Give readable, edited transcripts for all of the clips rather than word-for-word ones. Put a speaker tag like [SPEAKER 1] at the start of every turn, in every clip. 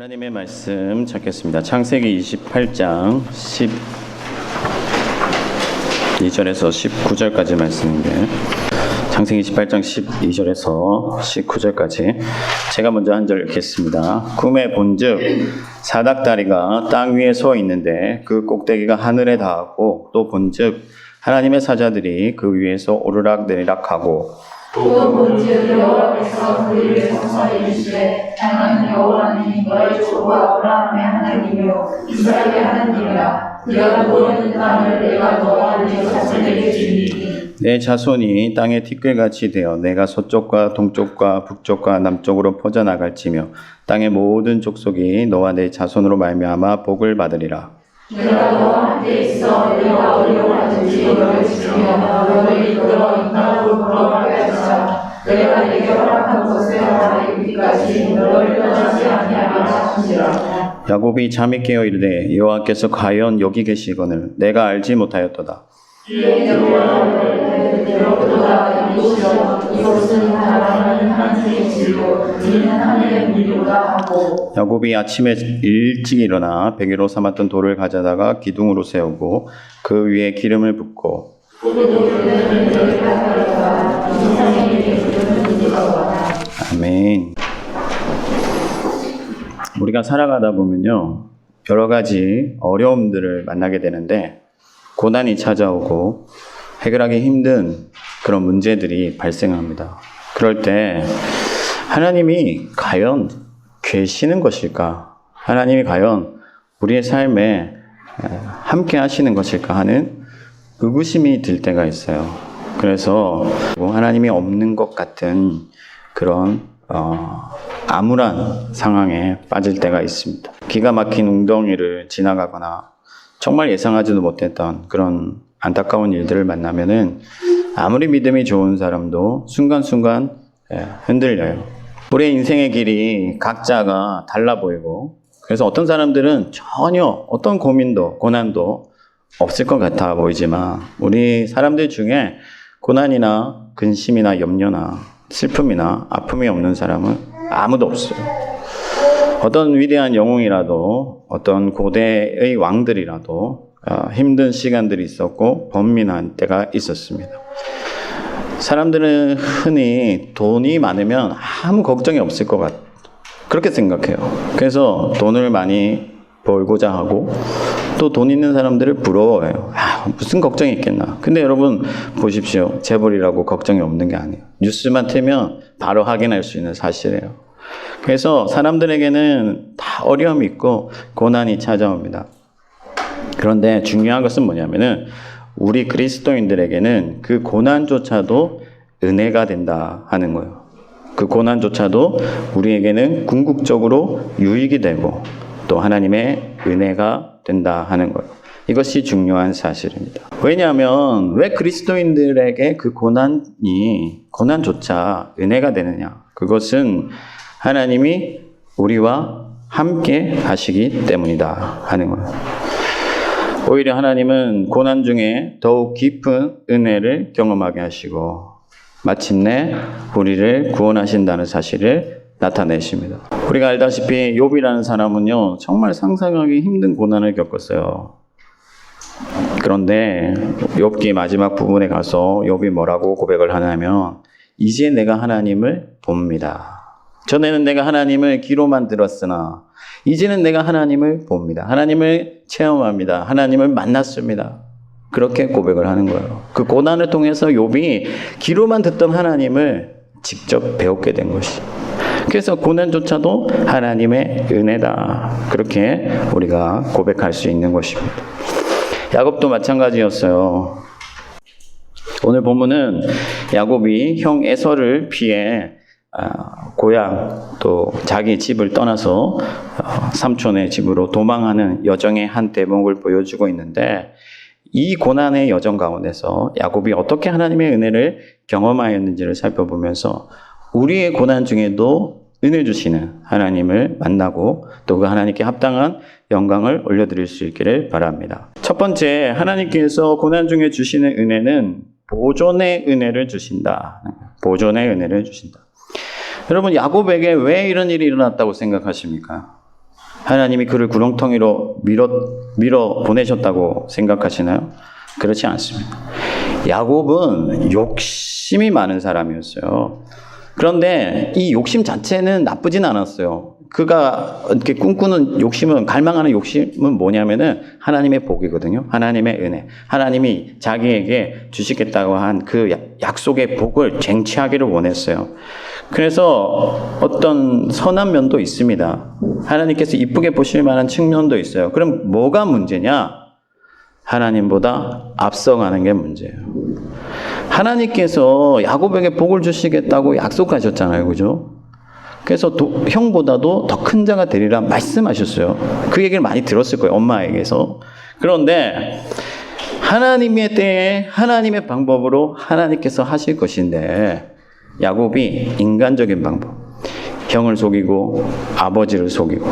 [SPEAKER 1] 하나님의 말씀 찾겠습니다. 창세기 28장 12절에서 19절까지 말씀인데, 창세기 28장 12절에서 19절까지 제가 먼저 한 절 읽겠습니다. 꿈에 본즉 사닥다리가 땅 위에 서 있는데 그 꼭대기가 하늘에 닿았고, 또 본즉 하나님의 사자들이 그 위에서 오르락내리락 하고,
[SPEAKER 2] 또 본즉 여호와께서 그 위에 서서 이르시되 나는 여호와니 너의 주 아브라함의 하나님이요 이스라엘의 하나님이라. 네가 모르는 땅을 내가 너와 네 자손에게 주리니
[SPEAKER 1] 내 자손이 땅의 티끌같이 되어 내가 서쪽과 동쪽과 북쪽과 남쪽으로 퍼져나갈지며 땅의 모든 족속이 너와 내 자손으로 말미암아 복을 받으리라.
[SPEAKER 2] 내가 너와 함께 있어 내가 어려워하든지 너를 지키며 너를 이끌어 이 땅으로 걸어가게 하시라. 내가 네게 허락한 곳에 나아 이르기까지 너를 떠나지 아니하게 하시니라.
[SPEAKER 1] 야곱이 잠이 깨어 이르되 여호와께서 과연 여기 계시거늘 내가 알지 못하였도다.
[SPEAKER 2] 이에 여호와를 내려보다 이곳이여 이곳은 하나님 하늘의 집이요 이는 하늘의 문이로다 하고.
[SPEAKER 1] 야곱이 아침에 일찍 일어나 베개로 삼았던 돌을 가져다가 기둥으로 세우고 그 위에 기름을 붓고 아멘. 우리가 살아가다 보면요, 여러 가지 어려움들을 만나게 되는데 고난이 찾아오고 해결하기 힘든 그런 문제들이 발생합니다. 그럴 때 하나님이 과연 계시는 것일까? 하나님이 과연 우리의 삶에 함께 하시는 것일까 하는 의구심이 들 때가 있어요. 그래서 하나님이 없는 것 같은 그런 암울한 상황에 빠질 때가 있습니다. 기가 막힌 웅덩이를 지나가거나 정말 예상하지도 못했던 그런 안타까운 일들을 만나면은 아무리 믿음이 좋은 사람도 순간순간 흔들려요. 우리의 인생의 길이 각자가 달라 보이고, 그래서 어떤 사람들은 전혀 어떤 고민도 고난도 없을 것 같아 보이지만 우리 사람들 중에 고난이나 근심이나 염려나 슬픔이나 아픔이 없는 사람은 아무도 없어요. 어떤 위대한 영웅이라도 어떤 고대의 왕들이라도 힘든 시간들이 있었고 번민한 때가 있었습니다. 사람들은 흔히 돈이 많으면 아무 걱정이 없을 것 같아요. 그렇게 생각해요. 그래서 돈을 많이 벌고자 하고 또 돈 있는 사람들을 부러워해요. 무슨 걱정이 있겠나. 근데 여러분 보십시오. 재벌이라고 걱정이 없는 게 아니에요. 뉴스만 틀면 바로 확인할 수 있는 사실이에요. 그래서 사람들에게는 다 어려움이 있고 고난이 찾아옵니다. 그런데 중요한 것은 뭐냐면은 우리 그리스도인들에게는 그 고난조차도 은혜가 된다 하는 거예요. 그 고난조차도 우리에게는 궁극적으로 유익이 되고 또 하나님의 은혜가 된다 하는 거예요. 이것이 중요한 사실입니다. 왜냐하면 왜 그리스도인들에게 그 고난조차 은혜가 되느냐? 그것은 하나님이 우리와 함께 하시기 때문이다 하는 거예요. 오히려 하나님은 고난 중에 더욱 깊은 은혜를 경험하게 하시고 마침내 우리를 구원하신다는 사실을 나타내십니다. 우리가 알다시피 욥이라는 사람은요, 정말 상상하기 힘든 고난을 겪었어요. 그런데 욥기 마지막 부분에 가서 욥이 뭐라고 고백을 하냐면 이제 내가 하나님을 봅니다. 전에는 내가 하나님을 귀로만 들었으나 이제는 내가 하나님을 봅니다. 하나님을 체험합니다. 하나님을 만났습니다. 그렇게 고백을 하는 거예요. 그 고난을 통해서 욥이 귀로만 듣던 하나님을 직접 배웠게 된 것이. 그래서 고난조차도 하나님의 은혜다. 그렇게 우리가 고백할 수 있는 것입니다. 야곱도 마찬가지였어요. 오늘 본문은 야곱이 형 에서를 피해 고향 또 자기 집을 떠나서 삼촌의 집으로 도망하는 여정의 한 대목을 보여주고 있는데, 이 고난의 여정 가운데서 야곱이 어떻게 하나님의 은혜를 경험하였는지를 살펴보면서 우리의 고난 중에도 은혜 주시는 하나님을 만나고 또 그 하나님께 합당한 영광을 올려드릴 수 있기를 바랍니다. 첫 번째, 하나님께서 고난 중에 주시는 은혜는 보존의 은혜를 주신다. 보존의 은혜를 주신다. 여러분, 야곱에게 왜 이런 일이 일어났다고 생각하십니까? 하나님이 그를 구렁텅이로 밀어 보내셨다고 생각하시나요? 그렇지 않습니다. 야곱은 욕심이 많은 사람이었어요. 그런데 이 욕심 자체는 나쁘진 않았어요. 그가 이렇게 꿈꾸는 욕심은, 갈망하는 욕심은 뭐냐면은 하나님의 복이거든요. 하나님의 은혜. 하나님이 자기에게 주시겠다고 한 그 약속의 복을 쟁취하기를 원했어요. 그래서 어떤 선한 면도 있습니다. 하나님께서 이쁘게 보실 만한 측면도 있어요. 그럼 뭐가 문제냐? 하나님보다 앞서가는 게 문제예요. 하나님께서 야곱에게 복을 주시겠다고 약속하셨잖아요. 그죠? 그래서 형보다도 더 큰 자가 되리라 말씀하셨어요. 그 얘기를 많이 들었을 거예요. 엄마에게서. 그런데 하나님의 때에 하나님의 방법으로 하나님께서 하실 것인데 야곱이 인간적인 방법, 형을 속이고 아버지를 속이고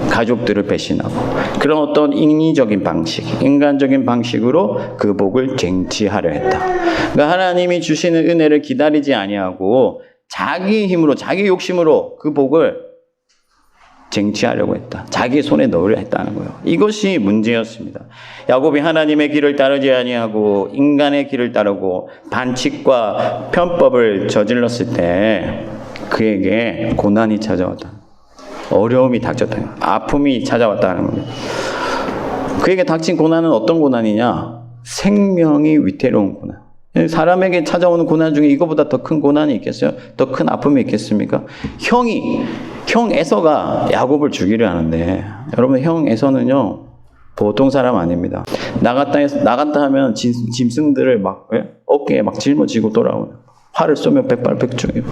[SPEAKER 1] 가족들을 배신하고 그런 어떤 인위적인 방식, 인간적인 방식으로 그 복을 쟁취하려 했다. 그러니까 하나님이 주시는 은혜를 기다리지 아니하고 자기 힘으로, 자기 욕심으로 그 복을 쟁취하려고 했다. 자기 손에 넣으려 했다는 거예요. 이것이 문제였습니다. 야곱이 하나님의 길을 따르지 아니하고 인간의 길을 따르고 반칙과 편법을 저질렀을 때 그에게 고난이 찾아왔다. 어려움이 닥쳤다. 아픔이 찾아왔다는 겁니다. 그에게 닥친 고난은 어떤 고난이냐? 생명이 위태로운 고난. 사람에게 찾아오는 고난 중에 이거보다 더 큰 고난이 있겠어요? 더 큰 아픔이 있겠습니까? 형 에서가 야곱을 죽이려 하는데, 여러분, 형 에서는요 보통 사람 아닙니다. 나갔다 하면 짐승들을 막 어깨에 막 짊어지고 돌아오는, 활을 쏘면 백발백중이고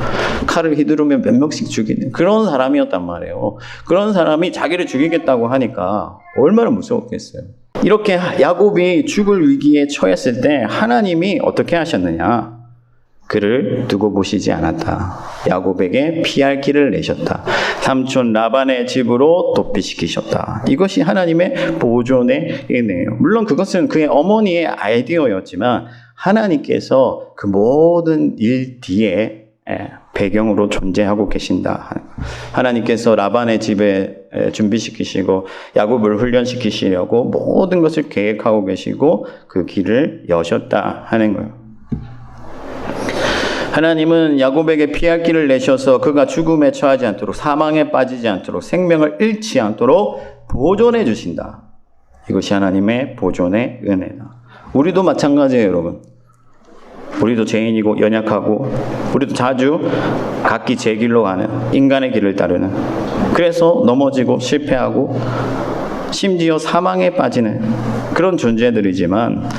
[SPEAKER 1] 칼을 휘두르면 몇 명씩 죽이는 그런 사람이었단 말이에요. 그런 사람이 자기를 죽이겠다고 하니까 얼마나 무서웠겠어요. 이렇게 야곱이 죽을 위기에 처했을 때 하나님이 어떻게 하셨느냐? 그를 두고 보시지 않았다. 야곱에게 피할 길을 내셨다. 삼촌 라반의 집으로 도피시키셨다. 이것이 하나님의 보존의 은혜예요. 물론 그것은 그의 어머니의 아이디어였지만 하나님께서 그 모든 일 뒤에 배경으로 존재하고 계신다. 하나님께서 라반의 집에 준비시키시고 야곱을 훈련시키시려고 모든 것을 계획하고 계시고 그 길을 여셨다 하는 거예요. 하나님은 야곱에게 피할 길을 내셔서 그가 죽음에 처하지 않도록, 사망에 빠지지 않도록, 생명을 잃지 않도록 보존해 주신다. 이것이 하나님의 보존의 은혜다. 우리도 마찬가지예요, 여러분. 우리도 죄인이고 연약하고 우리도 자주 각기 제 길로 가는, 인간의 길을 따르는, 그래서 넘어지고 실패하고 심지어 사망에 빠지는 그런 존재들이지만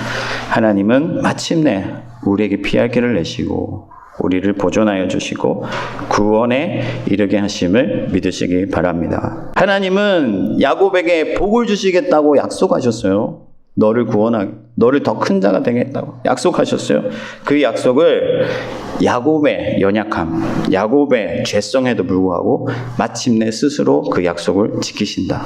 [SPEAKER 1] 하나님은 마침내 우리에게 피할 길을 내시고 우리를 보존하여 주시고 구원에 이르게 하심을 믿으시기 바랍니다. 하나님은 야곱에게 복을 주시겠다고 약속하셨어요. 너를 구원하게, 너를 더 큰 자가 되겠다고 약속하셨어요. 그 약속을 야곱의 연약함, 야곱의 죄성에도 불구하고 마침내 스스로 그 약속을 지키신다.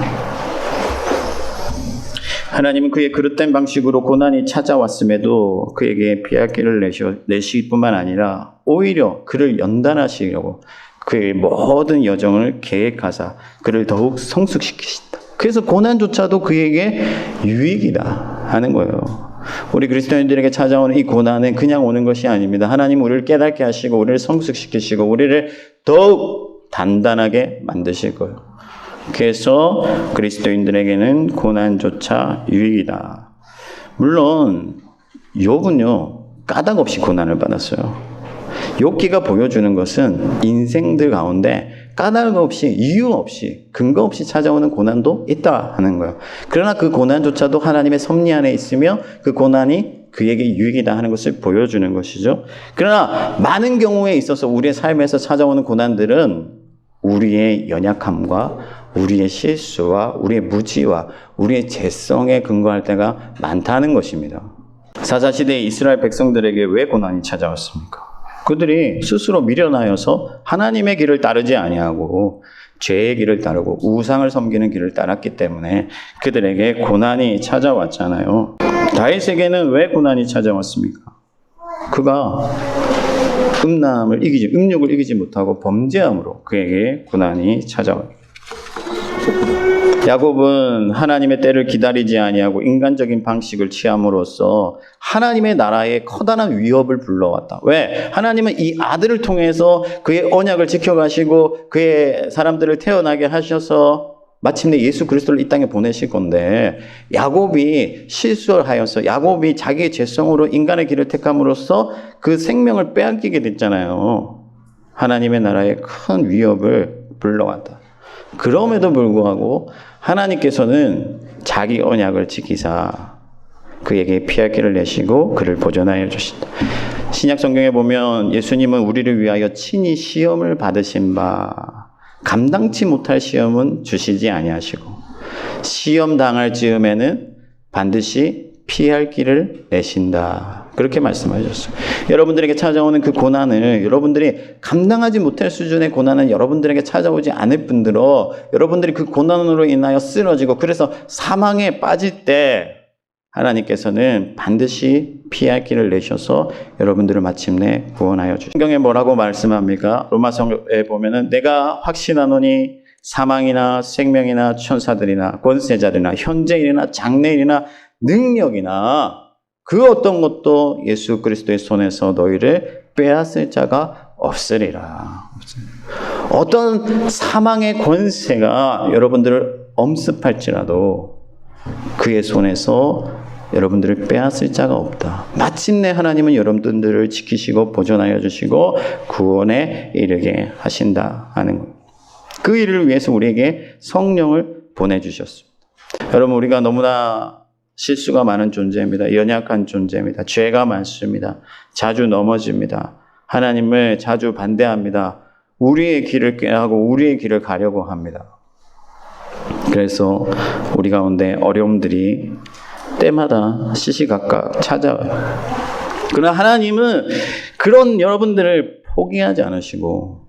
[SPEAKER 1] 하나님은 그의 그릇된 방식으로 고난이 찾아왔음에도 그에게 피할 길을 내시기 뿐만 아니라 오히려 그를 연단하시려고 그의 모든 여정을 계획하사 그를 더욱 성숙시키신다. 그래서 고난조차도 그에게 유익이다 하는 거예요. 우리 그리스도인들에게 찾아오는 이 고난은 그냥 오는 것이 아닙니다. 하나님 우리를 깨닫게 하시고 우리를 성숙시키시고 우리를 더욱 단단하게 만드실 거예요. 그래서 그리스도인들에게는 고난조차 유익이다. 물론 욥은요 까닭 없이 고난을 받았어요. 욥기가 보여주는 것은 인생들 가운데 까닭 없이, 이유 없이, 근거 없이 찾아오는 고난도 있다 하는 거예요. 그러나 그 고난조차도 하나님의 섭리 안에 있으며 그 고난이 그에게 유익이다 하는 것을 보여주는 것이죠. 그러나 많은 경우에 있어서 우리의 삶에서 찾아오는 고난들은 우리의 연약함과 우리의 실수와 우리의 무지와 우리의 죄성에 근거할 때가 많다는 것입니다. 사사시대의 이스라엘 백성들에게 왜 고난이 찾아왔습니까? 그들이 스스로 미련하여서 하나님의 길을 따르지 아니하고 죄의 길을 따르고 우상을 섬기는 길을 따랐기 때문에 그들에게 고난이 찾아왔잖아요. 다윗에게는 왜 고난이 찾아왔습니까? 그가 음욕을 이기지 못하고 범죄함으로 그에게 고난이 찾아와요. 야곱은 하나님의 때를 기다리지 아니하고 인간적인 방식을 취함으로써 하나님의 나라에 커다란 위협을 불러왔다. 왜? 하나님은 이 아들을 통해서 그의 언약을 지켜가시고 그의 사람들을 태어나게 하셔서 마침내 예수 그리스도를 이 땅에 보내실 건데, 야곱이 실수를 하여서 야곱이 자기의 죄성으로 인간의 길을 택함으로써 그 생명을 빼앗기게 됐잖아요. 하나님의 나라에 큰 위협을 불러왔다. 그럼에도 불구하고 하나님께서는 자기 언약을 지키사 그에게 피할 길을 내시고 그를 보존하여 주신다. 신약 성경에 보면 예수님은 우리를 위하여 친히 시험을 받으신 바 감당치 못할 시험은 주시지 아니하시고 시험 당할 즈음에는 반드시 피할 길을 내신다. 그렇게 말씀하셨어요. 여러분들에게 찾아오는 그 고난을 여러분들이 감당하지 못할 수준의 고난은 여러분들에게 찾아오지 않을 뿐더러 여러분들이 그 고난으로 인하여 쓰러지고 그래서 사망에 빠질 때 하나님께서는 반드시 피할 길을 내셔서 여러분들을 마침내 구원하여 주십니다. 성경에 뭐라고 말씀합니까? 로마서에 보면은 내가 확신하노니 사망이나 생명이나 천사들이나 권세자들이나 현재일이나 장래일이나 능력이나 그 어떤 것도 예수 그리스도의 손에서 너희를 빼앗을 자가 없으리라. 어떤 사망의 권세가 여러분들을 엄습할지라도 그의 손에서 여러분들을 빼앗을 자가 없다. 마침내 하나님은 여러분들을 지키시고 보존하여 주시고 구원에 이르게 하신다 하는 것. 그 일을 위해서 우리에게 성령을 보내주셨습니다. 여러분, 우리가 너무나 실수가 많은 존재입니다. 연약한 존재입니다. 죄가 많습니다. 자주 넘어집니다. 하나님을 자주 반대합니다. 우리의 길을 꾀하고 우리의 길을 가려고 합니다. 그래서 우리 가운데 어려움들이 때마다 시시각각 찾아와요. 그러나 하나님은 그런 여러분들을 포기하지 않으시고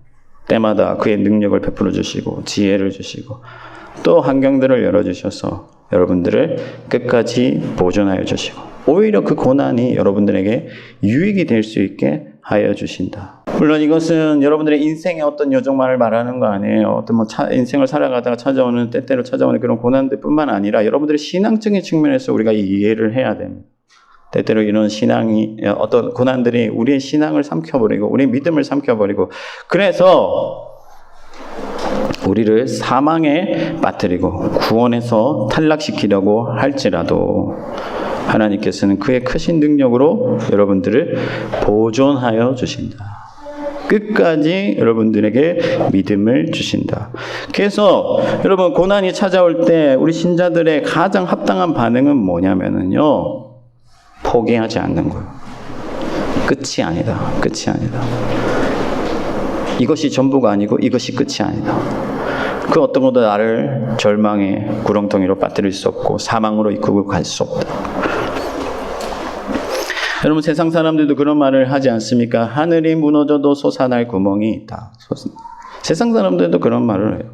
[SPEAKER 1] 때마다 그의 능력을 베풀어 주시고 지혜를 주시고 또 환경들을 열어주셔서 여러분들을 끝까지 보존하여 주시고 오히려 그 고난이 여러분들에게 유익이 될 수 있게 하여 주신다. 물론 이것은 여러분들의 인생의 어떤 여정만을 말하는 거 아니에요. 어떤 인생을 살아가다가 찾아오는 때때로 찾아오는 그런 고난들뿐만 아니라 여러분들의 신앙적인 측면에서 우리가 이해를 해야 됩니다. 때때로 이런 신앙이 어떤 고난들이 우리의 신앙을 삼켜버리고 우리의 믿음을 삼켜버리고 그래서 우리를 사망에 빠뜨리고 구원에서 탈락시키려고 할지라도 하나님께서는 그의 크신 능력으로 여러분들을 보존하여 주신다. 끝까지 여러분들에게 믿음을 주신다. 그래서 여러분 고난이 찾아올 때 우리 신자들의 가장 합당한 반응은 뭐냐면요. 포기하지 않는 거예요. 끝이 아니다. 끝이 아니다. 이것이 전부가 아니고 이것이 끝이 아니다. 그 어떤 것도 나를 절망의 구렁텅이로 빠뜨릴 수 없고 사망으로 이끌고 갈 수 없다. 여러분 세상 사람들도 그런 말을 하지 않습니까? 하늘이 무너져도 솟아날 구멍이 있다. 세상 사람들도 그런 말을 해요.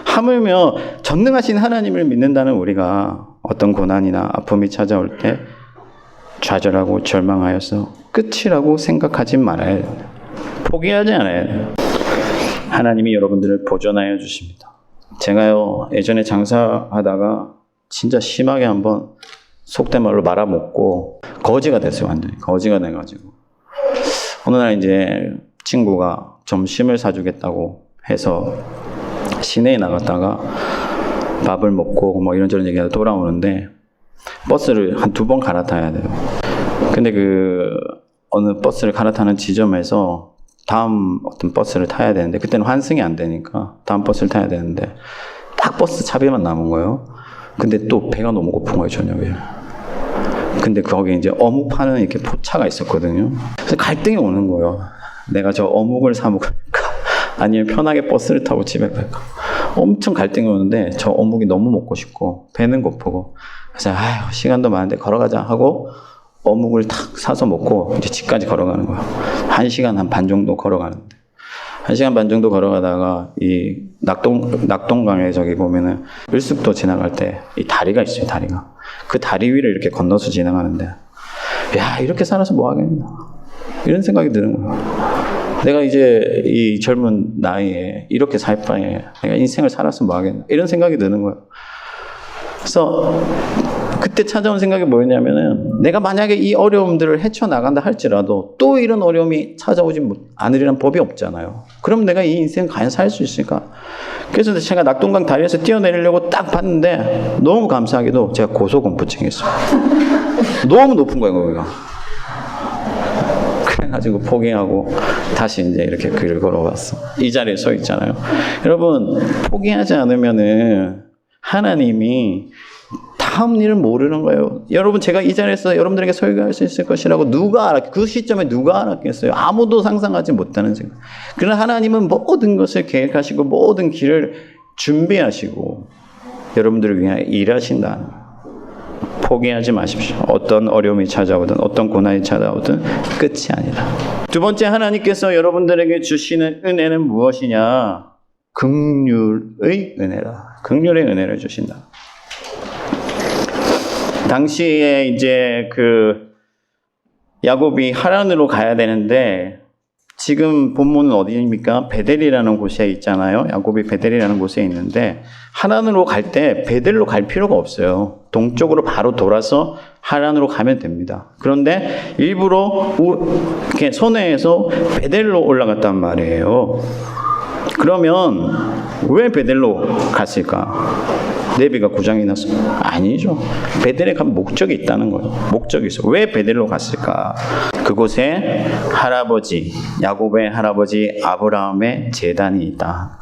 [SPEAKER 1] 하물며 전능하신 하나님을 믿는다는 우리가 어떤 고난이나 아픔이 찾아올 때 좌절하고 절망하여서 끝이라고 생각하지 말아야 됩니다. 포기하지 않아야 돼요. 하나님이 여러분들을 보존하여 주십니다. 제가요 예전에 장사하다가 진짜 심하게 한번 속된 말로 말아먹고 거지가 됐어요. 완전히 거지가 돼가지고 어느 날 이제 친구가 점심을 사주겠다고 해서 시내에 나갔다가 밥을 먹고 뭐 이런저런 얘기하다 돌아오는데 버스를 한 2번 갈아타야 돼요. 근데 그 어느 버스를 갈아타는 지점에서 다음 어떤 버스를 타야 되는데 그때는 환승이 안 되니까 다음 버스를 타야 되는데 딱 버스 차비만 남은 거예요. 근데 또 배가 너무 고픈 거예요, 저녁에. 근데 거기 이제 어묵 파는 이렇게 포차가 있었거든요. 그래서 갈등이 오는 거예요. 내가 저 어묵을 사 먹을까? 아니면 편하게 버스를 타고 집에 갈까? 엄청 갈등이 오는데 저 어묵이 너무 먹고 싶고 배는 고프고 그래서 아휴 시간도 많은데 걸어가자 하고 어묵을 탁 사서 먹고 이제 집까지 걸어가는 거예요. 1시간 한 반 정도 걸어가는데 1시간 반 정도 걸어가다가 이 낙동강에 저기 보면은 을숙도 지나갈 때 이 다리가 있어요. 다리가 그 다리 위를 이렇게 건너서 지나가는데 야 이렇게 살아서 뭐 하겠나 이런 생각이 드는 거예요. 내가 이제 이 젊은 나이에 이렇게 살 바에 내가 인생을 살았으면 뭐 하겠나 이런 생각이 드는 거예요. 그래서 그때 찾아온 생각이 뭐였냐면은 내가 만약에 이 어려움들을 헤쳐나간다 할지라도 또 이런 어려움이 찾아오지 않으리란 법이 없잖아요. 그럼 내가 이 인생 과연 살 수 있을까? 그래서 제가 낙동강 다리에서 뛰어내리려고 딱 봤는데 너무 감사하게도 제가 고소공포증이 있어요. 너무 높은 거예요, 거기가. 그래가지고 포기하고 다시 이제 이렇게 길을 걸어왔어. 이 자리에 서 있잖아요. 여러분, 포기하지 않으면은 하나님이 다음 일을 모르는 거예요. 여러분, 제가 이 자리에서 여러분들에게 설교할 수 있을 것이라고 그 시점에 누가 알았겠어요? 아무도 상상하지 못하는 생각. 그러나 하나님은 모든 것을 계획하시고 모든 길을 준비하시고 여러분들을 위하여 일하신다는 거예요. 포기하지 마십시오. 어떤 어려움이 찾아오든 어떤 고난이 찾아오든 끝이 아니다. 두 번째, 하나님께서 여러분들에게 주시는 은혜는 무엇이냐? 긍휼의 은혜다. 긍휼의 은혜를 주신다. 당시에 이제 야곱이 하란으로 가야 되는데 지금 본문은 어디입니까? 베델이라는 곳에 있잖아요. 야곱이 베델이라는 곳에 있는데 하란으로 갈 때 베델로 갈 필요가 없어요. 동쪽으로 바로 돌아서 하란으로 가면 됩니다. 그런데 일부러 이렇게 선회해서 베델로 올라갔단 말이에요. 그러면 왜 베델로 갔을까? 내비가 고장이 났어? 아니죠. 베델에 간 목적이 있다는 거예요. 목적이 있어. 왜 베델로 갔을까? 그곳에 야곱의 할아버지 아브라함의 제단이 있다.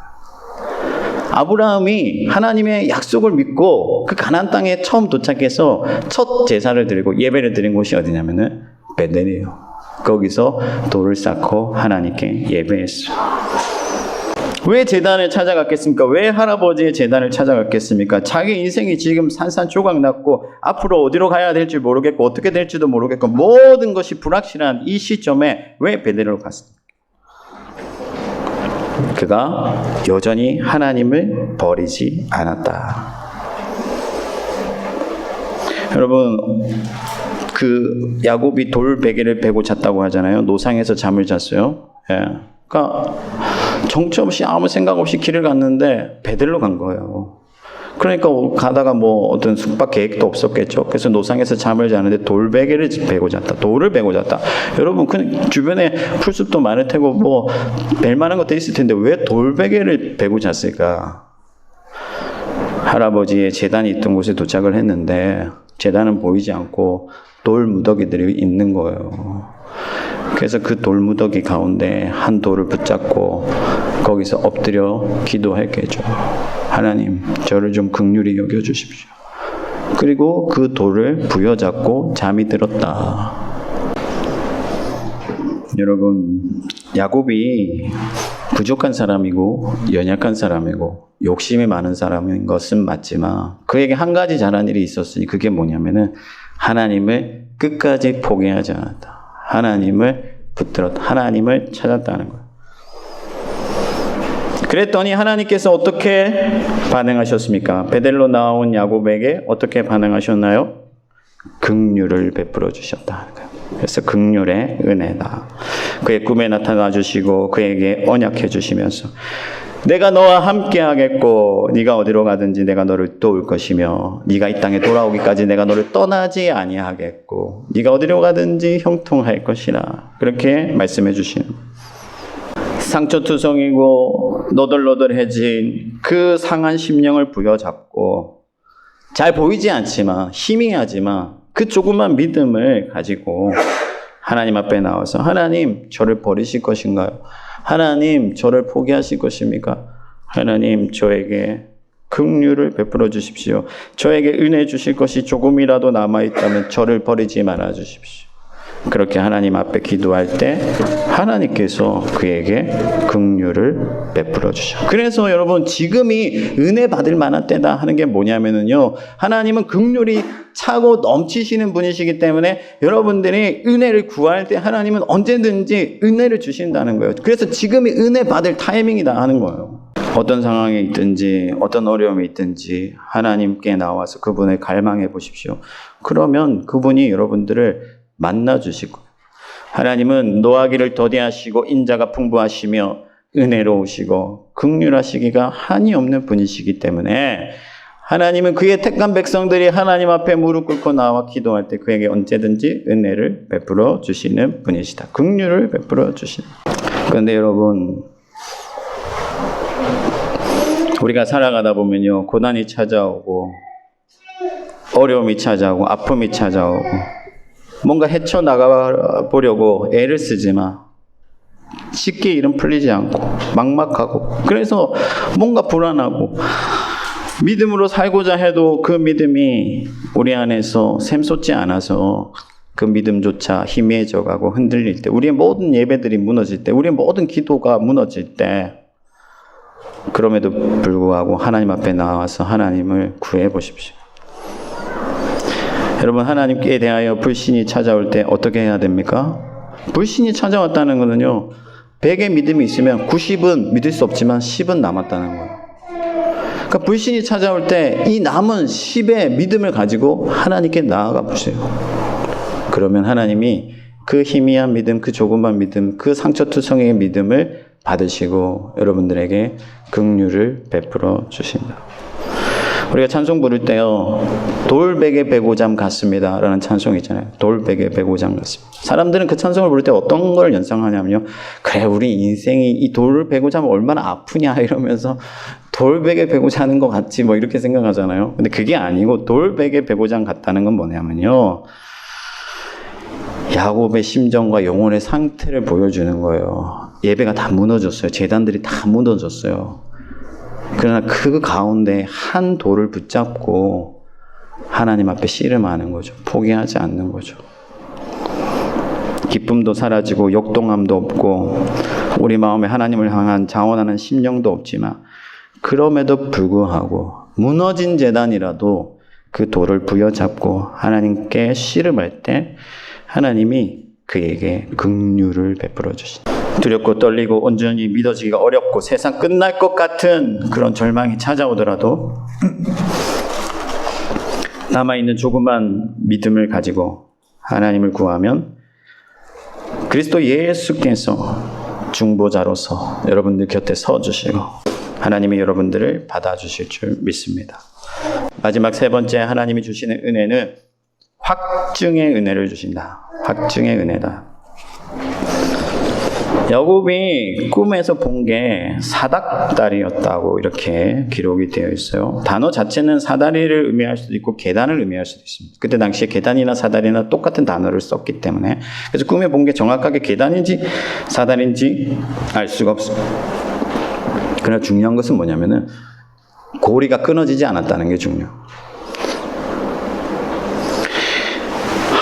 [SPEAKER 1] 아브라함이 하나님의 약속을 믿고 그 가나안 땅에 처음 도착해서 첫 제사를 드리고 예배를 드린 곳이 어디냐면은 베델이에요. 거기서 돌을 쌓고 하나님께 예배했어요. 왜 제단을 찾아갔겠습니까? 왜 할아버지의 제단을 찾아갔겠습니까? 자기 인생이 지금 산산조각 났고 앞으로 어디로 가야 될지 모르겠고 어떻게 될지도 모르겠고 모든 것이 불확실한 이 시점에 왜 베델로 갔습니까? 그가 여전히 하나님을 버리지 않았다. 여러분, 야곱이 돌 베개를 베고 잤다고 하잖아요. 노상에서 잠을 잤어요. 예. 그러니까 정처 없이 아무 생각 없이 길을 갔는데 베델로 간 거예요. 그러니까 가다가 어떤 숙박 계획도 없었겠죠. 그래서 노상에서 잠을 자는데 돌베개를 베고 잤다. 돌을 베고 잤다. 여러분, 주변에 풀숲도 많을 테고 벨 만한 것도 있을 텐데 왜 돌베개를 베고 잤을까? 할아버지의 제단이 있던 곳에 도착을 했는데 제단은 보이지 않고 돌 무더기들이 있는 거예요. 그래서 그 돌무더기 가운데 한 돌을 붙잡고 거기서 엎드려 기도했겠죠. 하나님, 저를 좀 긍휼히 여겨주십시오. 그리고 그 돌을 부여잡고 잠이 들었다. 여러분, 야곱이 부족한 사람이고 연약한 사람이고 욕심이 많은 사람인 것은 맞지만 그에게 한 가지 잘한 일이 있었으니 그게 뭐냐면은 하나님을 끝까지 포기하지 않았다. 하나님을 붙들었다. 하나님을 찾았다는 거예요. 그랬더니 하나님께서 어떻게 반응하셨습니까? 베델로 나온 야곱에게 어떻게 반응하셨나요? 긍휼을 베풀어 주셨다. 그래서 긍휼의 은혜다. 그의 꿈에 나타나 주시고 그에게 언약해 주시면서 내가 너와 함께 하겠고 네가 어디로 가든지 내가 너를 도울 것이며 네가 이 땅에 돌아오기까지 내가 너를 떠나지 아니하겠고 네가 어디로 가든지 형통할 것이라. 그렇게 말씀해 주시는 상처투성이고 너덜너덜해진 그 상한 심령을 부여잡고 잘 보이지 않지만 희미하지만 그 조그만 믿음을 가지고 하나님 앞에 나와서 하나님, 저를 버리실 것인가요? 하나님, 저를 포기하실 것입니까? 하나님, 저에게 긍휼을 베풀어 주십시오. 저에게 은혜 주실 것이 조금이라도 남아있다면 저를 버리지 말아 주십시오. 그렇게 하나님 앞에 기도할 때 하나님께서 그에게 긍휼을 베풀어 주셔. 그래서 여러분, 지금이 은혜 받을 만한 때다 하는 게 뭐냐면요, 하나님은 긍휼이 차고 넘치시는 분이시기 때문에 여러분들이 은혜를 구할 때 하나님은 언제든지 은혜를 주신다는 거예요. 그래서 지금이 은혜 받을 타이밍이다 하는 거예요. 어떤 상황이 있든지 어떤 어려움이 있든지 하나님께 나와서 그분을 갈망해 보십시오. 그러면 그분이 여러분들을 만나 주실 거예요. 하나님은 노하기를 더디하시고 인자가 풍부하시며 은혜로우시고 긍휼하시기가 한이 없는 분이시기 때문에 하나님은 그의 택한 백성들이 하나님 앞에 무릎 꿇고 나와 기도할 때 그에게 언제든지 은혜를 베풀어 주시는 분이시다. 긍휼을 베풀어 주시는. 그런데 여러분, 우리가 살아가다 보면요, 고난이 찾아오고 어려움이 찾아오고 아픔이 찾아오고 뭔가 헤쳐나가 보려고 애를 쓰지만 쉽게 일은 풀리지 않고 막막하고, 그래서 뭔가 불안하고 믿음으로 살고자 해도 그 믿음이 우리 안에서 샘솟지 않아서 그 믿음조차 희미해져 가고 흔들릴 때, 우리의 모든 예배들이 무너질 때, 우리의 모든 기도가 무너질 때, 그럼에도 불구하고 하나님 앞에 나와서 하나님을 구해 보십시오. 여러분, 하나님께 대하여 불신이 찾아올 때 어떻게 해야 됩니까? 불신이 찾아왔다는 것은요, 100의 믿음이 있으면 90은 믿을 수 없지만 10은 남았다는 거예요. 그러니까 불신이 찾아올 때 이 남은 10의 믿음을 가지고 하나님께 나아가 보세요. 그러면 하나님이 그 희미한 믿음, 그 조그만 믿음, 그 상처투성이의 믿음을 받으시고 여러분들에게 긍휼을 베풀어 주신다. 우리가 찬송 부를 때요, 돌베개 베고잠 같습니다 라는 찬송이 있잖아요. 돌베개 베고잠 같습니다. 사람들은 그 찬송을 부를 때 어떤 걸 연상하냐면요, 그래 우리 인생이 이 돌을 베고 자면 얼마나 아프냐 이러면서 돌베개 베고 자는 것 같지 뭐 이렇게 생각하잖아요. 근데 그게 아니고 돌베개 베고잠 같다는 건 뭐냐면요, 야곱의 심정과 영혼의 상태를 보여주는 거예요. 예배가 다 무너졌어요. 제단들이 다 무너졌어요. 그러나 그 가운데 한 돌을 붙잡고 하나님 앞에 씨름하는 거죠. 포기하지 않는 거죠. 기쁨도 사라지고 역동함도 없고 우리 마음에 하나님을 향한 자원하는 심령도 없지만 그럼에도 불구하고 무너진 제단이라도 그 돌을 부여잡고 하나님께 씨름할 때 하나님이 그에게 긍휼을 베풀어 주신다. 두렵고 떨리고 온전히 믿어지기가 어렵고 세상 끝날 것 같은 그런 절망이 찾아오더라도 남아있는 조그만 믿음을 가지고 하나님을 구하면 그리스도 예수께서 중보자로서 여러분들 곁에 서주시고 하나님이 여러분들을 받아주실 줄 믿습니다. 마지막 세 번째, 하나님이 주시는 은혜는 확증의 은혜를 주신다. 확증의 은혜다. 야곱이 꿈에서 본 게 사닥다리였다고 이렇게 기록이 되어 있어요. 단어 자체는 사다리를 의미할 수도 있고 계단을 의미할 수도 있습니다. 그때 당시에 계단이나 사다리나 똑같은 단어를 썼기 때문에, 그래서 꿈에 본 게 정확하게 계단인지 사다리인지 알 수가 없습니다. 그러나 중요한 것은 뭐냐면은 고리가 끊어지지 않았다는 게 중요해요.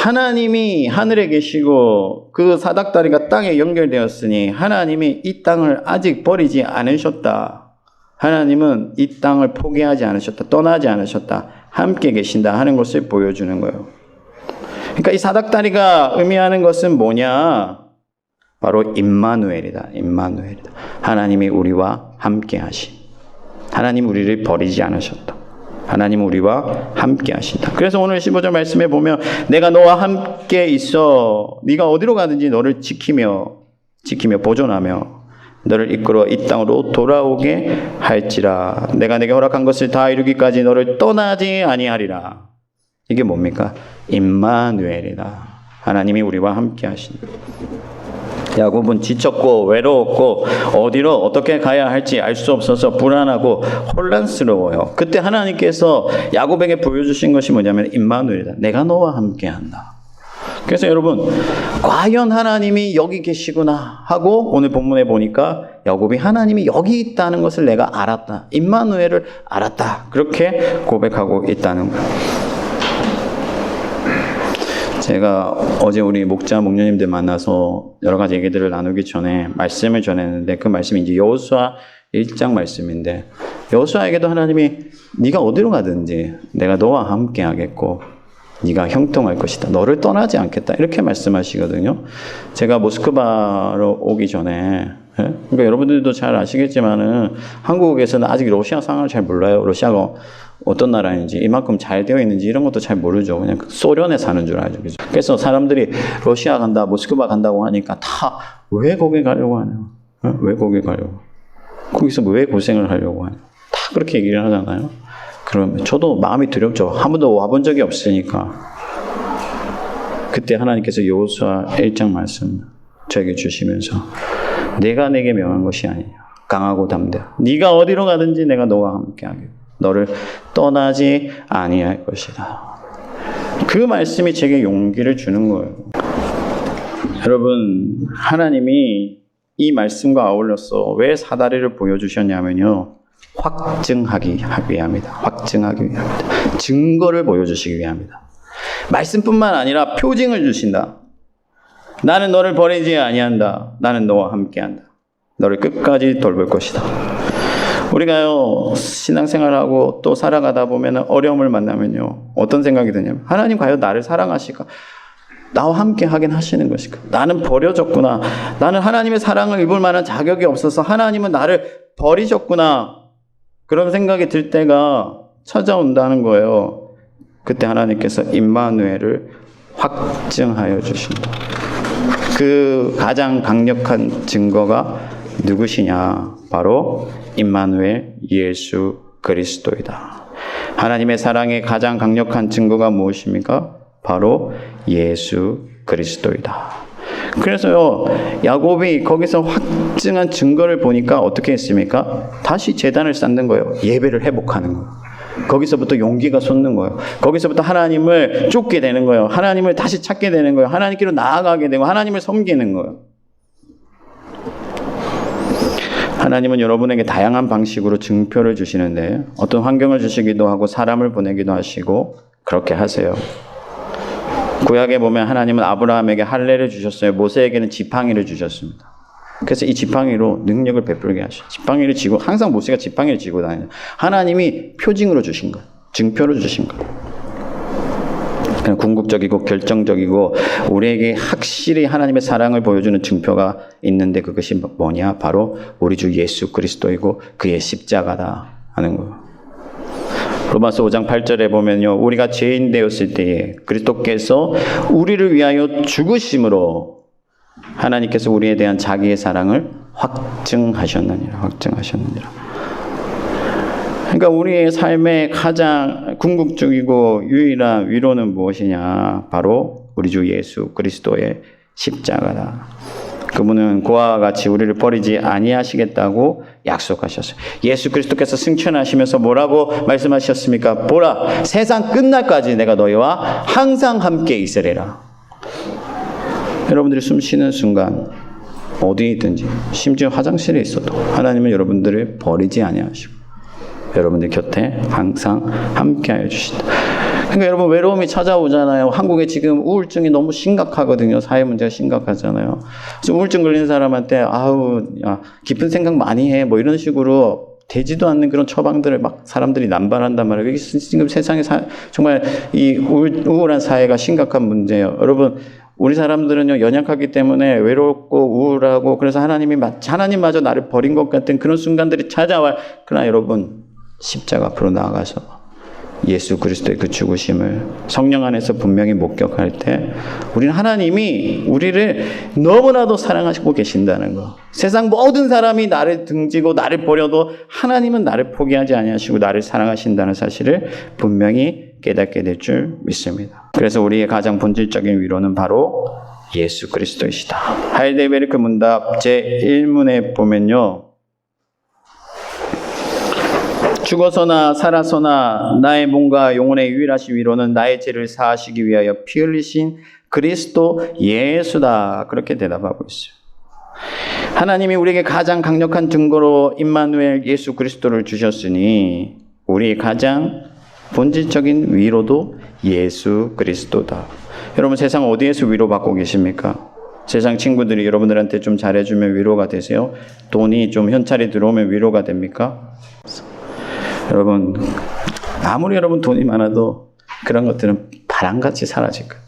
[SPEAKER 1] 하나님이 하늘에 계시고 그 사닥다리가 땅에 연결되었으니 하나님이 이 땅을 아직 버리지 않으셨다. 하나님은 이 땅을 포기하지 않으셨다. 떠나지 않으셨다. 함께 계신다 하는 것을 보여주는 거예요. 그러니까 이 사닥다리가 의미하는 것은 뭐냐? 바로 임마누엘이다. 임마누엘이다. 하나님이 우리와 함께 하신. 하나님 우리를 버리지 않으셨다. 하나님 우리와 함께 하신다. 그래서 오늘 15절 말씀에 보면 내가 너와 함께 있어 네가 어디로 가든지 너를 지키며 보존하며 너를 이끌어 이 땅으로 돌아오게 할지라. 내가 내게 허락한 것을 다 이루기까지 너를 떠나지 아니하리라. 이게 뭡니까? 임마누엘이다. 하나님이 우리와 함께 하신다. 야곱은 지쳤고 외로웠고 어디로 어떻게 가야 할지 알 수 없어서 불안하고 혼란스러워요. 그때 하나님께서 야곱에게 보여주신 것이 뭐냐면 임마누엘이다. 내가 너와 함께한다. 그래서 여러분, 과연 하나님이 여기 계시구나 하고 오늘 본문에 보니까 야곱이 하나님이 여기 있다는 것을 내가 알았다. 임마누엘을 알았다. 그렇게 고백하고 있다는 거예요. 제가 어제 우리 목자 목녀님들 만나서 여러 가지 얘기들을 나누기 전에 말씀을 전했는데 그 말씀이 이제 여호수아 1장 말씀인데, 여호수아에게도 하나님이 네가 어디로 가든지 내가 너와 함께 하겠고 네가 형통할 것이다. 너를 떠나지 않겠다. 이렇게 말씀하시거든요. 제가 모스크바로 오기 전에, 그러니까 여러분들도 잘 아시겠지만은 한국에서는 아직 러시아 상황을 잘 몰라요. 러시아가 어떤 나라인지 이만큼 잘 되어 있는지 이런 것도 잘 모르죠. 그냥 소련에 사는 줄 알죠. 그죠? 그래서 사람들이 러시아 간다, 모스크바 간다고 하니까 다 왜 거기 가려고 하냐? 왜 거기 가려고? 거기서 왜 고생을 하려고 하냐? 다 그렇게 얘기를 하잖아요. 그러면 저도 마음이 두렵죠. 한 번도 와본 적이 없으니까. 그때 하나님께서 여호수아 1장 말씀 저에게 주시면서 내가 내게 명한 것이 아니냐. 강하고 담대하라. 네가 어디로 가든지 내가 너와 함께하게. 너를 떠나지 아니할 것이다. 그 말씀이 제게 용기를 주는 거예요. 여러분, 하나님이 이 말씀과 아울러서 왜 사다리를 보여주셨냐면요. 확증하기 위함이다. 확증하기 위함이다. 증거를 보여주시기 위함이다. 말씀뿐만 아니라 표징을 주신다. 나는 너를 버리지 아니한다. 나는 너와 함께한다. 너를 끝까지 돌볼 것이다. 우리가요, 신앙생활하고 또 살아가다 보면 어려움을 만나면요, 어떤 생각이 드냐면, 하나님 과연 나를 사랑하실까? 나와 함께 하긴 하시는 것일까? 나는 버려졌구나. 나는 하나님의 사랑을 입을 만한 자격이 없어서 하나님은 나를 버리셨구나. 그런 생각이 들 때가 찾아온다는 거예요. 그때 하나님께서 임마누엘을 확증하여 주신다. 그 가장 강력한 증거가 누구시냐? 바로 임마누엘 예수 그리스도이다. 하나님의 사랑의 가장 강력한 증거가 무엇입니까? 바로 예수 그리스도이다. 그래서요, 야곱이 거기서 확증한 증거를 보니까 어떻게 했습니까? 다시 제단을 쌓는 거예요. 예배를 회복하는 거예요. 거기서부터 용기가 솟는 거예요. 거기서부터 하나님을 쫓게 되는 거예요. 하나님을 다시 찾게 되는 거예요. 하나님께로 나아가게 되고 하나님을 섬기는 거예요. 하나님은 여러분에게 다양한 방식으로 증표를 주시는데 어떤 환경을 주시기도 하고 사람을 보내기도 하시고 그렇게 하세요. 구약에 보면 하나님은 아브라함에게 할례를 주셨어요. 모세에게는 지팡이를 주셨습니다. 그래서 이 지팡이로 능력을 베풀게 하셔. 지팡이를 쥐고 항상 모세가 지팡이를 쥐고 다녀요. 하나님이 표징으로 주신 것, 증표로 주신 것. 그냥 궁극적이고 결정적이고 우리에게 확실히 하나님의 사랑을 보여주는 증표가 있는데 그것이 뭐냐? 바로 우리 주 예수 그리스도이고 그의 십자가다 하는 거예요. 로마서 5장 8절에 보면요, 우리가 죄인 되었을 때에 그리스도께서 우리를 위하여 죽으심으로 하나님께서 우리에 대한 자기의 사랑을 확증하셨느니라. 확증하셨느니라. 그러니까 우리의 삶의 가장 궁극적이고 유일한 위로는 무엇이냐? 바로 우리 주 예수 그리스도의 십자가다. 그분은 그와 같이 우리를 버리지 아니하시겠다고 약속하셨어요. 예수 그리스도께서 승천하시면서 뭐라고 말씀하셨습니까? 보라, 세상 끝날까지 내가 너희와 항상 함께 있으리라. 여러분들이 숨 쉬는 순간 어디에 있든지 심지어 화장실에 있어도 하나님은 여러분들을 버리지 아니하시고 여러분들 곁에 항상 함께하여 주신다. 그러니까 여러분 외로움이 찾아오잖아요. 한국에 지금 우울증이 너무 심각하거든요. 사회 문제가 심각하잖아요. 그래서 우울증 걸린 사람한테 아우 야, 깊은 생각 많이 해 뭐 이런 식으로 되지도 않는 그런 처방들을 막 사람들이 남발한단 말이에요. 이게 지금 세상에 정말 이 우울한 사회가 심각한 문제예요. 여러분 우리 사람들은요 연약하기 때문에 외롭고 우울하고 그래서 하나님마저 나를 버린 것 같은 그런 순간들이 찾아와요. 그러나 여러분 십자가 앞으로 나아가서 예수 그리스도의 그 죽으심을 성령 안에서 분명히 목격할 때 우리는 하나님이 우리를 너무나도 사랑하시고 계신다는 거. 세상 모든 사람이 나를 등지고 나를 버려도 하나님은 나를 포기하지 아니하시고 나를 사랑하신다는 사실을 분명히 깨닫게 될 줄 믿습니다. 그래서 우리의 가장 본질적인 위로는 바로 예수 그리스도이시다. 하이델베르크 문답 제1문에 보면요. 죽어서나 살아서나 나의 몸과 영혼의 유일하신 위로는 나의 죄를 사하시기 위하여 피 흘리신 그리스도 예수다. 그렇게 대답하고 있어요. 하나님이 우리에게 가장 강력한 증거로 임마누엘 예수 그리스도를 주셨으니 우리의 가장 본질적인 위로도 예수 그리스도다. 여러분 세상 어디에서 위로받고 계십니까? 세상 친구들이 여러분들한테 좀 잘해주면 위로가 되세요? 돈이 좀 현찰이 들어오면 위로가 됩니까? 여러분 아무리 여러분 돈이 많아도 그런 것들은 바람같이 사라질 거예요.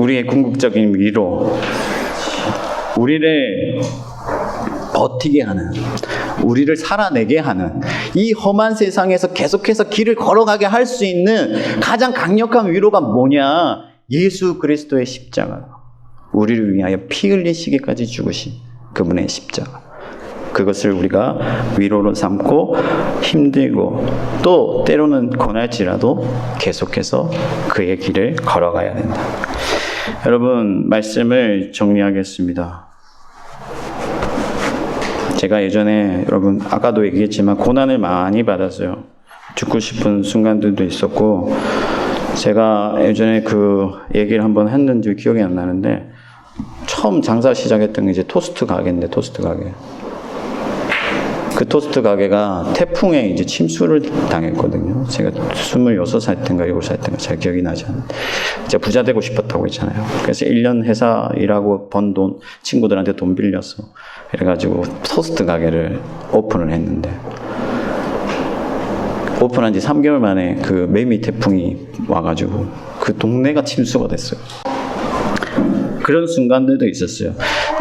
[SPEAKER 1] 우리의 궁극적인 위로, 우리를 버티게 하는, 우리를 살아내게 하는, 이 험한 세상에서 계속해서 길을 걸어가게 할 수 있는 가장 강력한 위로가 뭐냐? 예수 그리스도의 십자가. 우리를 위하여 피 흘리시기까지 죽으신 그분의 십자가. 그것을 우리가 위로로 삼고 힘들고 또 때로는 고날지라도 계속해서 그의 길을 걸어가야 된다. 여러분, 말씀을 정리하겠습니다. 제가 예전에 여러분 아까도 얘기했지만 고난을 많이 받았어요. 죽고 싶은 순간들도 있었고, 제가 예전에 그 얘기를 한번 했는지 기억이 안 나는데, 처음 장사 시작했던 게 이제 토스트 가게인데, 토스트 가게. 그 토스트 가게가 태풍에 이제 침수를 당했거든요. 제가 26살 때인가 7살 때인가 잘 기억이 나지 않는데, 제가 부자 되고 싶었다고 했잖아요. 그래서 1년 회사 일하고 번 돈, 친구들한테 돈 빌려서 그래가지고 토스트 가게를 오픈을 했는데, 오픈한 지 3개월 만에 그 매미 태풍이 와가지고 그 동네가 침수가 됐어요. 그런 순간들도 있었어요.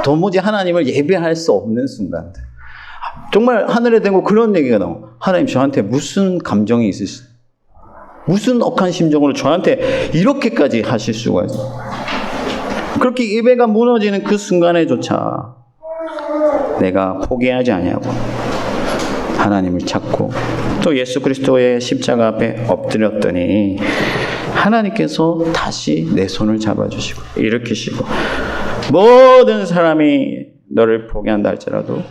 [SPEAKER 1] 도무지 하나님을 예배할 수 없는 순간들. 정말 하늘에 대고 그런 얘기가 나와. 하나님, 저한테 무슨 감정이 있으시, 무슨 억한 심정으로 저한테 이렇게까지 하실 수가 있어. 그렇게 예배가 무너지는 그 순간에조차 내가 포기하지 아니하고 하나님을 찾고 또 예수 그리스도의 십자가 앞에 엎드렸더니 하나님께서 다시 내 손을 잡아주시고 일으키시고, 모든 사람이 너를 포기한다 할지라도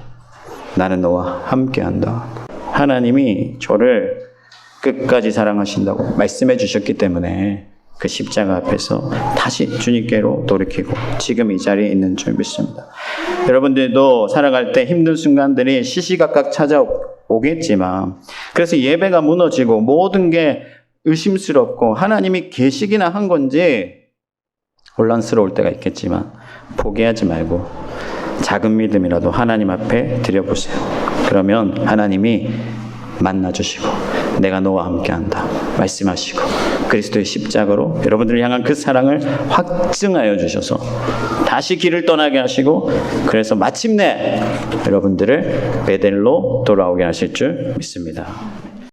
[SPEAKER 1] 나는 너와 함께한다. 하나님이 저를 끝까지 사랑하신다고 말씀해 주셨기 때문에 그 십자가 앞에서 다시 주님께로 돌이키고 지금 이 자리에 있는 줄 믿습니다. 여러분들도 살아갈 때 힘든 순간들이 시시각각 찾아오겠지만, 그래서 예배가 무너지고 모든 게 의심스럽고 하나님이 계시기나 한 건지 혼란스러울 때가 있겠지만 포기하지 말고 작은 믿음이라도 하나님 앞에 드려보세요. 그러면 하나님이 만나주시고 내가 너와 함께한다 말씀하시고 그리스도의 십자가로 여러분들을 향한 그 사랑을 확증하여 주셔서 다시 길을 떠나게 하시고, 그래서 마침내 여러분들을 베델로 돌아오게 하실 줄 믿습니다.